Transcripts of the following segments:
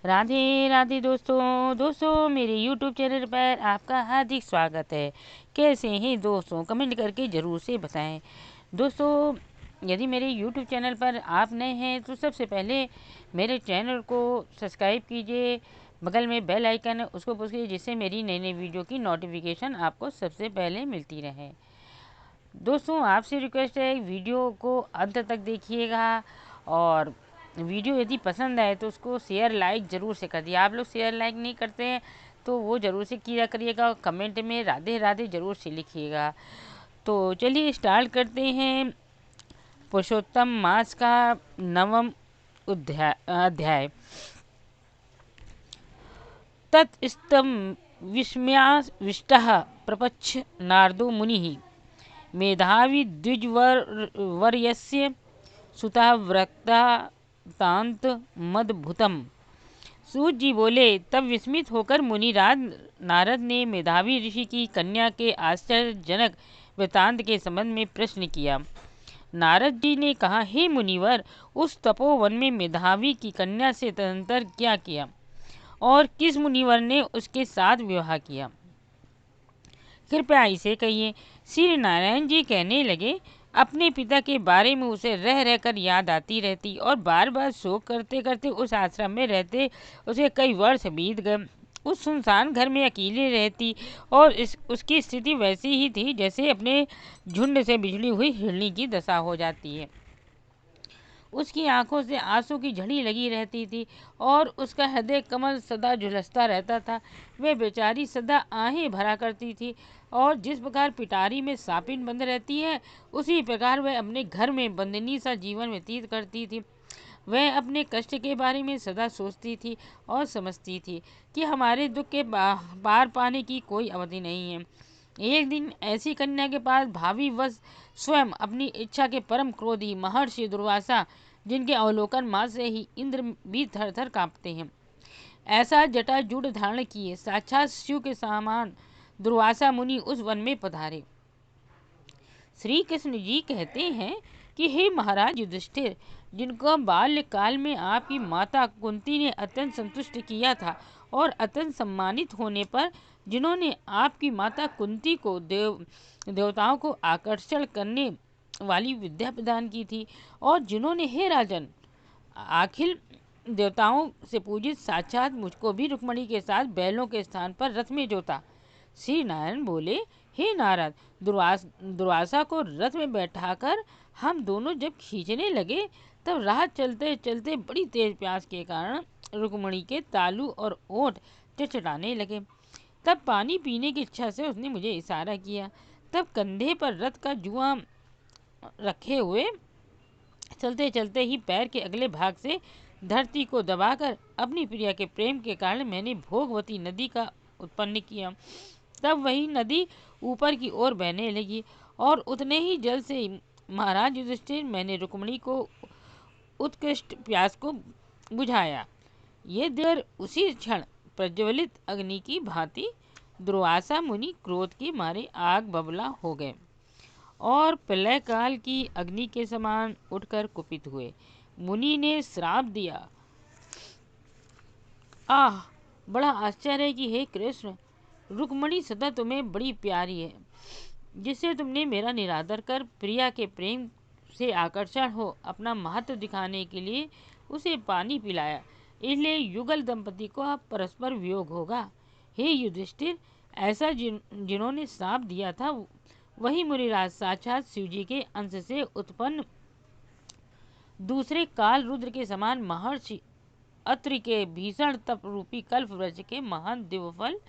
राधे राधे दोस्तों मेरे YouTube channel पर आपका हार्दिक स्वागत है। कैसे हैं दोस्तों, कमेंट करके ज़रूर से बताएं। दोस्तों, यदि मेरे YouTube चैनल पर आप नए हैं तो सबसे पहले मेरे चैनल को सब्सक्राइब कीजिए। बगल में बेल आइकन है, उसको प्रेस कीजिए, जिससे मेरी नई नई वीडियो की नोटिफिकेशन आपको सबसे पहले मिलती रहे। दोस्तों, आपसे रिक्वेस्ट है, वीडियो को अंत तक देखिएगा और वीडियो यदि पसंद आए तो उसको शेयर लाइक ज़रूर से कर दिए। आप लोग शेयर लाइक नहीं करते हैं तो वो ज़रूर से किया करिएगा। कमेंट में राधे राधे ज़रूर से लिखिएगा। तो चलिए स्टार्ट करते हैं पुरुषोत्तम मास का नवम अध्याय। तत्स्तम विस्मयाविष्टः प्रपच्छ नारदो मुनिः मेधावी द्विजवर्यस्य सुता व्रतांत मदभुतम। सूत जी बोले, तब विस्मित होकर मुनिराज नारद ने मेधावी ऋषि की कन्या के आश्चर्यजनक वृतांत के संबंध में प्रश्न किया। नारद जी ने कहा, हे मुनिवर, उस तपोवन में मेधावी की कन्या से तदंतर क्या किया और किस मुनिवर ने उसके साथ विवाह किया, कृपया इसे कहिए। श्री नारायण जी कहने लगे, अपने पिता के बारे में उसे रह रहकर याद आती रहती और बार बार शोक करते करते उस आश्रम में रहते उसे कई वर्ष बीत गए। उस सुनसान घर में अकेले रहती और उसकी स्थिति वैसी ही थी जैसे अपने झुंड से बिछड़ी हुई हिरणी की दशा हो जाती है। उसकी आंखों से आंसू की झड़ी लगी रहती थी और उसका हृदय कमल सदा झुलसता रहता था। वह बेचारी सदा आहें भरा करती थी और जिस प्रकार पिटारी में सापिन बंद रहती है, उसी प्रकार वह अपने घर में बंदनी सा जीवन व्यतीत करती थी। वह अपने कष्ट के बारे में सदा सोचती थी और समझती थी कि हमारे दुख के पार पाने की कोई अवधि नहीं है। एक दिन ऐसी कन्या के पास भावी वश स्वयं अपनी इच्छा के परम क्रोधी महर्षि दुर्वासा, जिनके अवलोकन मात्र से ही इंद्र भी थर थर कांपते हैं, ऐसा जटाजूट धारण किए साक्षात शिव के समान दुर्वासा मुनि उस वन में पधारे। श्री कृष्ण जी कहते हैं कि हे महाराज युधिष्ठिर, जिनको बाल्यकाल में आपकी माता कुंती ने अत्यंत संतुष्ट किया था और अत्यंत सम्मानित होने पर जिन्होंने आपकी माता कुंती को देवताओं को आकर्षण करने वाली विद्या प्रदान की थी और जिन्होंने, हे राजन, अखिल देवताओं से पूजित साक्षात मुझको भी रुक्मणी के साथ बैलों के स्थान पर रथ में जोता। श्री नारायण बोले, हे नारद, दुर्वासा को रथ में बैठाकर हम दोनों जब खींचने लगे तब राह चलते चलते बड़ी तेज प्यास के कारण रुक्मणी के तालू और ओंठ चटचटाने लगे। तब पानी पीने की इच्छा से उसने मुझे इशारा किया। तब कंधे पर रथ का जुआ रखे हुए चलते चलते ही पैर के अगले भाग से धरती को दबाकर अपनी प्रिया के प्रेम के कारण मैंने भोगवती नदी का उत्पन्न किया। तब वही नदी ऊपर की ओर बहने लगी और उतने ही जल से, महाराज युधिष्ठिर, मैंने रुक्मणी को उत्कृष्ट प्यास को बुझाया। ये देर उसी क्षण प्रज्वलित अग्नि की भांति दुर्वासा मुनि क्रोध के मारे आग बबला हो गए और प्रलय काल की अग्नि के समान उठकर कुपित हुए। मुनि ने श्राप दिया, आह, बड़ा आश्चर्य है कि हे कृष्ण, रुक्मणी सदा तुम्हें बड़ी प्यारी है, जिससे तुमने मेरा निरादर कर प्रिया के प्रेम से आकर्षण हो अपना महत्व दिखाने के लिए उसे पानी पिलाया। इसलिए युगल दंपति को अब परस्पर वियोग होगा। हे युधिष्ठिर, ऐसा जिन्होंने श्राप दिया था वही मुनिराज साक्षात शिवजी के अंश से उत्पन्न दूसरे काल रुद्र के समान महर्षि अत्रि के भीषण तप रूपी कल्प वृक्ष के महान दिव्यफल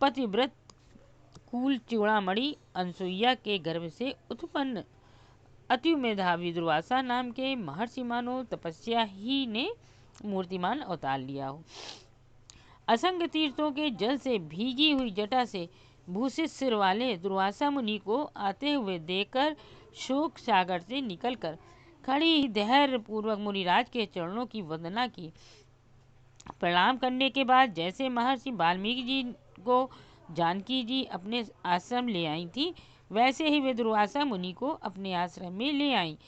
पतिव्रत कुल चूड़ामणि अनसुईया के गर्भ से उत्पन्न अति मेधावी दुर्वासा नाम के महर्षि मानो तपस्या ही ने मूर्तिमान अवतार लिया हो। असंख्य तीर्थों के जल से भीगी हुई जटा से भूषित सिर वाले दुर्वासा मुनि को आते हुए देखकर शोक सागर से निकलकर खड़ी धैर्य पूर्वक मुनिराज के चरणों की वंदना की। प्रणाम करने के बाद जैसे महर्षि वाल्मीकि जी को जानकी जी अपने आश्रम ले आई थी, वैसे ही वे दुर्वासा मुनि को अपने आश्रम में ले आई।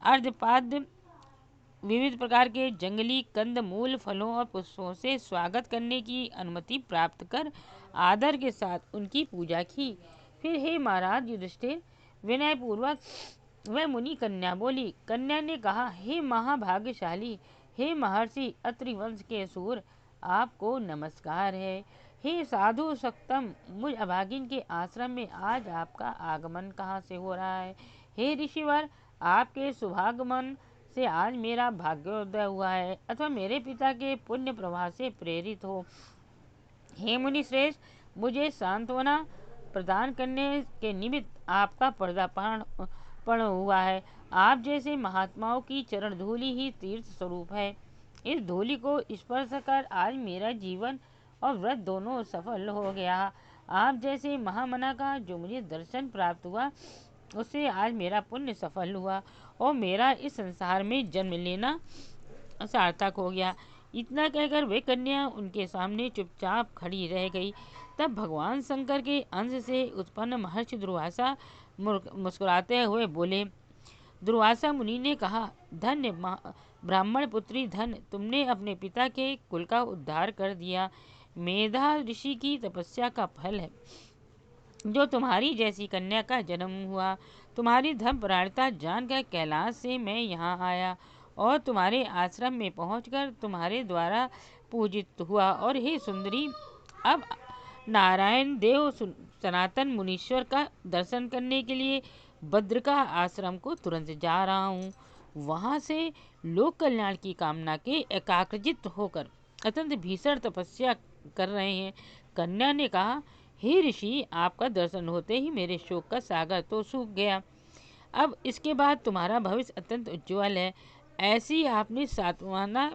अर्धपाद विविध प्रकार के जंगली कंद मूल फलों और पुष्पों से स्वागत करने की अनुमति प्राप्त कर आदर के साथ उनकी पूजा की। फिर हे महाराज युधिष्ठिर, विनय पूर्वक वह मुनि कन्या बोली। कन्या ने कहा, हे महाभाग्यशाली, हे महर्षि अत्रि वंश के सूर, आपको नमस्कार है। हे साधु सक्तम, मुझ अभागिन के आश्रम में आज आपका आगमन कहाँ से हो रहा है? हे ऋषिवर, आपके शुभागमन से आज मेरा भाग्योदय हुआ है अथवा मेरे पिता के पुण्य प्रवाह से प्रेरित हो। हे मुनि श्रेष्ठ, मुझे सांत्वना प्रदान करने के निमित्त आपका पर्दापण हुआ है। आप जैसे महात्माओं की चरण धूलि ही तीर्थ स्वरूप है। इस धूलि को स्पर्श कर आज मेरा जीवन और व्रत दोनों सफल हो गया। आप जैसे महामना का जो मुझे दर्शन प्राप्त हुआ, उससे आज मेरा पुण्य सफल हुआ और मेरा इस संसार में जन्म लेना सार्थक हो गया। इतना कहकर वे कन्या उनके सामने चुपचाप खड़ी रह गई। तब भगवान शंकर के अंश से उत्पन्न महर्षि दुर्वासा मुस्कुराते हुए बोले। दुर्वासा मुनि ने कहा, धन्य ब्राह्मण पुत्री धन, तुमने अपने पिता के कुल का उद्धार कर दिया। मेधा ऋषि की तपस्या का फल है जो तुम्हारी जैसी कन्या का जन्म हुआ। तुम्हारी धर्मपरायणता जानकर कैलाश से मैं यहाँ आया और तुम्हारे आश्रम में पहुंचकर तुम्हारे द्वारा पूजित हुआ। और हे सुंदरी, अब नारायण देव सनातन मुनीश्वर का दर्शन करने के लिए भद्रका आश्रम को तुरंत जा रहा हूँ। वहाँ से लोक कल्याण की कामना के एकाग्रचित्त होकर अत्यंत भीषण तपस्या कर रहे हैं। कन्या ने कहा, हे ऋषि, आपका दर्शन होते ही मेरे शोक का सागर तो सूख गया। अब इसके बाद तुम्हारा भविष्य अत्यंत उज्ज्वल है, ऐसी आपने सांत्वना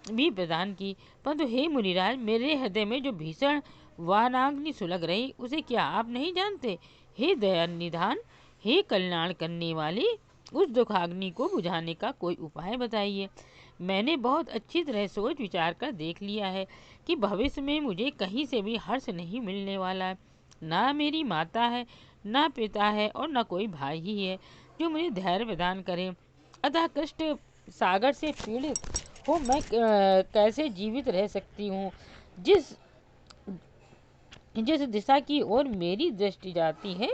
भी प्रदान की। परंतु हे मुनिराज, मेरे हृदय में जो भीषण वानाग्नि सुलग रही, उसे क्या आप नहीं जानते? हे दया निधान, हे कल्याण करने वाले, उस दुखाग्नि को बुझाने का कोई उपाय बताइए। मैंने बहुत अच्छी तरह सोच विचार कर देख लिया है कि भविष्य में मुझे कहीं से भी हर्ष नहीं मिलने वाला है। ना मेरी माता है, ना पिता है और न कोई भाई ही है जो मुझे धैर्य प्रदान करे। अतः कष्ट सागर से पीड़ित हो मैं कैसे जीवित रह सकती हूँ? जिस जिस दिशा की ओर मेरी दृष्टि जाती है,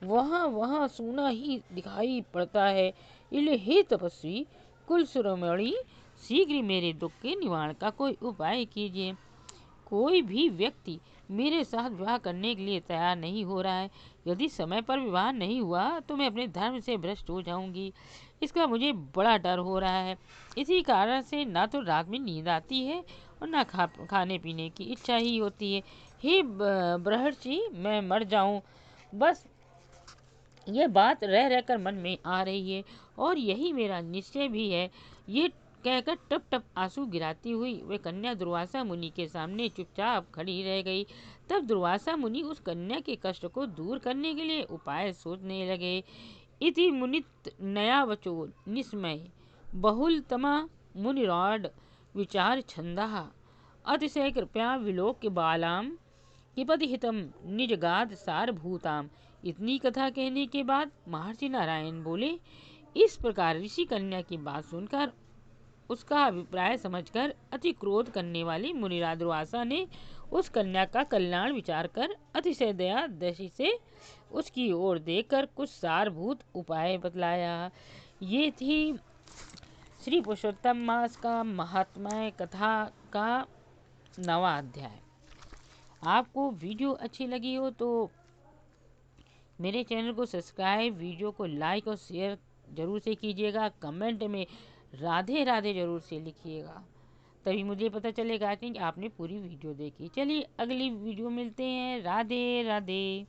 वहाँ वहाँ सूना ही दिखाई पड़ता है। इसलिए हे तपस्वी कुल शिरोमणि, शीघ्र मेरे दुख के निवारण का कोई उपाय कीजिए। कोई भी व्यक्ति मेरे साथ विवाह करने के लिए तैयार नहीं हो रहा है। यदि समय पर विवाह नहीं हुआ तो मैं अपने धर्म से भ्रष्ट हो जाऊंगी। इसका मुझे बड़ा डर हो रहा है। इसी कारण से ना तो रात में नींद आती है और ना खाने पीने की इच्छा ही होती है। हे बृहर्षि, मैं मर जाऊं, बस यह बात रह रहकर मन में आ रही है और यही मेरा निश्चय भी है। ये कहकर टप टप आंसू गिराती हुई वे कन्या दुर्वासा मुनि के सामने चुपचाप खड़ी रह गई। तब दुर्वासा मुनि उस कन्या के कष्ट को दूर करने के लिए उपाय सोचने लगे। इति मुनित नया वचो निस्मय बहुलतमा मुनिराड विचार छंदा अतिशय कृपया विलोक बालाम किपति हितम निजगाद सारभूताम। इतनी कथा कहने के बाद महर्षि नारायण बोले। इस प्रकार ऋषि कन्या की बात सुनकर उसका अभिप्राय समझकर अति क्रोध करने वाली मुनिराज दुर्वासा ने उस कन्या का कल्याण विचार कर अतिशय दया दृष्टि से उसकी ओर देखकर कुछ सारभूत उपाय बतलाया। ये थी श्री पुरुषोत्तम मास का महात्म्य कथा का 9वां अध्याय। आपको वीडियो अच्छी लगी हो तो मेरे चैनल को सब्सक्राइब, वीडियो को लाइक और शेयर जरूर से कीजिएगा। कमेंट में राधे राधे जरूर से लिखिएगा, तभी मुझे पता चलेगा कि आपने पूरी वीडियो देखी। चलिए अगली वीडियो मिलते हैं। राधे राधे।